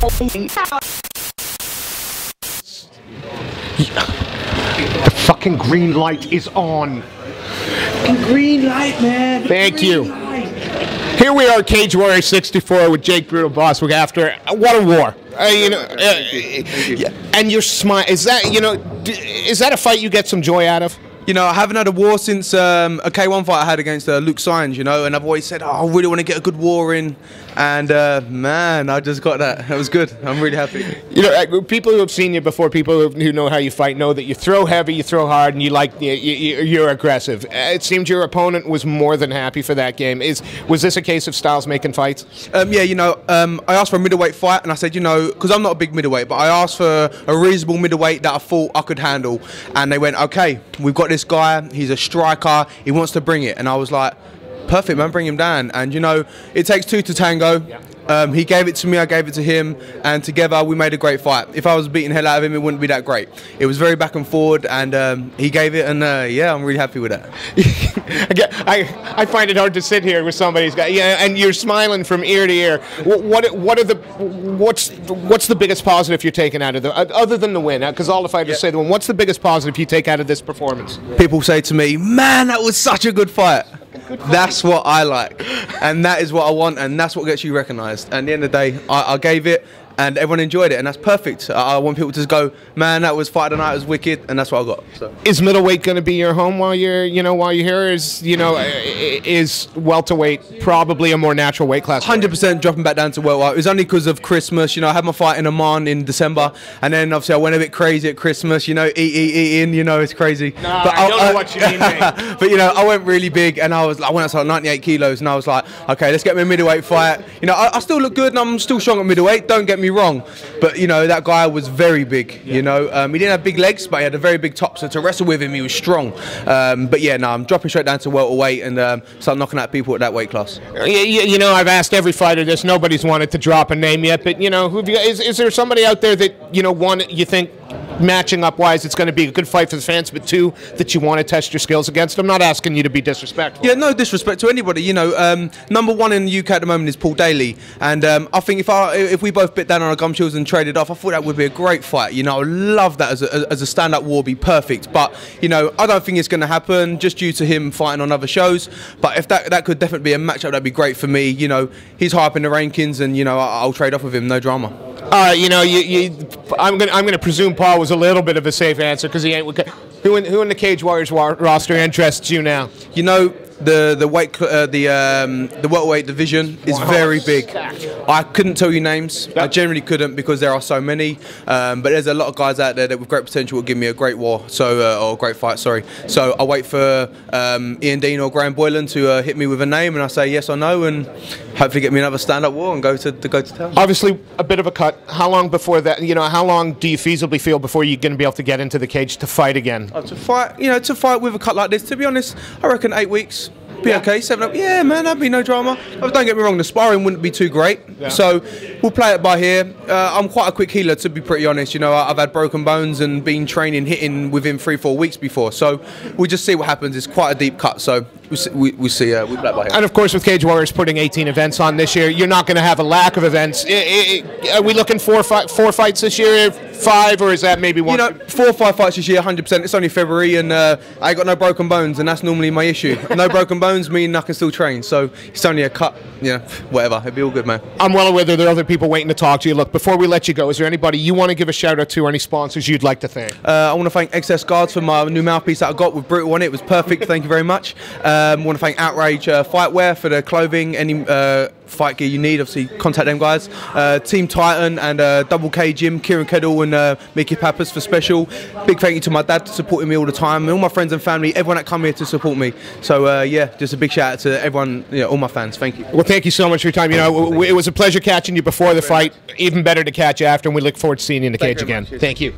The fucking green light is on. Green light, man. Thank you. Here we are, Cage Warrior 64 with Jake Brutal Bostwick after what a war. And your smile, is that, is that a fight you get some joy out of? You know, I haven't had a war since a K1 fight I had against Luke Saenz, and I've always said, oh, I really want to get a good war in, and man, I just got that. That was good. I'm really happy. People who have seen you before, people who know how you fight, know that you throw heavy, you throw hard, and you're aggressive. It seemed your opponent was more than happy for that game. Was this a case of styles making fights? Yeah, I asked for a middleweight fight, and I said, because I'm not a big middleweight, but I asked for a reasonable middleweight that I thought I could handle, and they went, okay, we've got this guy, he's a striker, he wants to bring it, and I was like, perfect, man, bring him down. And it takes two to tango. He gave it to me, I gave it to him, and together we made a great fight. If I was beating hell out of him, it wouldn't be that great. It was very back and forward, and he gave it, and yeah, I'm really happy with that. I find it hard to sit here with somebody who's got, and you're smiling from ear to ear. What's the biggest positive you're taking out of the, other than the win? Because all the fighters say the win. What's the biggest positive you take out of this performance? People say to me, man, that was such a good fight. That's what I like, and that is what I want, and that's what gets you recognised. And at the end of the day, I gave it, and everyone enjoyed it, and that's perfect. I want people to just go, man, that was fight of the night, it was wicked, and that's what I got. So. Is middleweight going to be your home while you're here? Is welterweight probably a more natural weight class? 100% dropping back down to welterweight. It was only because of Christmas. I had my fight in Oman in December, and then obviously I went a bit crazy at Christmas. Eating. It's crazy. No, but I don't know what you mean, mate. But I went really big, and I went up to like 98 kilos, and I was like, okay, let's get me a middleweight fight. I still look good, and I'm still strong at middleweight. Don't get me wrong, but that guy was very big. He didn't have big legs, but he had a very big top, so to wrestle with him he was strong. But yeah, no, I'm dropping straight down to welterweight and start knocking out people at that weight class. I've asked every fighter this. Nobody's wanted to drop a name yet, but is there somebody out there that one you think matching up wise it's going to be a good fight for the fans, but two that you want to test your skills against? I'm not asking you to be disrespectful. Yeah, no disrespect to anybody. Number one in the UK at the moment is Paul Daly, and I think if we both bit down on our gumshoes and traded off, I thought that would be a great fight. I would love that as a stand-up war, be perfect. But I don't think it's going to happen just due to him fighting on other shows. But if that could definitely be a matchup, that'd be great for me. He's high up in the rankings, and I'll trade off with him, no drama. I'm gonna presume Paul was a little bit of a safe answer because he ain't. Who in the Cage Warriors roster interests you now? The welterweight division is very big. I couldn't tell you names. I generally couldn't because there are so many. But there's a lot of guys out there that with great potential will give me a great war, or great fight. Sorry. So I wait for Ian Dean or Graham Boylan to hit me with a name, and I say yes or no, and hopefully get me another stand-up war and go to town. Obviously, a bit of a cut. How long before that? How long do you feasibly feel before you're going to be able to get into the cage to fight again? To fight with a cut like this. To be honest, I reckon 8 weeks. Be okay, 7 up. Yeah, man, that'd be no drama. Don't get me wrong, the sparring wouldn't be too great. Yeah. So we'll play it by here. I'm quite a quick healer, to be pretty honest. I've had broken bones and been training, hitting within 3-4 weeks before. So we'll just see what happens. It's quite a deep cut, so we'll see. We play it by here. And of course, with Cage Warriors putting 18 events on this year, you're not going to have a lack of events. Are we looking four fights this year? 5, or is that maybe 1? 4 or 5 fights this year, 100%. It's only February, and I ain't got no broken bones, and that's normally my issue. No broken bones mean I can still train, so it's only a cut. Whatever. It'll be all good, man. I'm well aware that there are other people waiting to talk to you. Look, before we let you go, is there anybody you want to give a shout out to, or any sponsors you'd like to thank? I want to thank Excess Guards for my new mouthpiece that I got with Brutal on it. It was perfect. Thank you very much. I want to thank Outrage Fightwear for the clothing. Any fight gear you need, obviously contact them guys. Team Titan and Double K Gym, Kieran Kedal and Mickey Pappas for special. Big thank you to my dad for supporting me all the time, and all my friends and family, everyone that come here to support me. So yeah, just a big shout out to everyone, all my fans. Thank you. Well, thank you so much for your time. It was a pleasure catching you before the fight. Even better to catch you after, and we look forward to seeing you in the cage again. Thank you.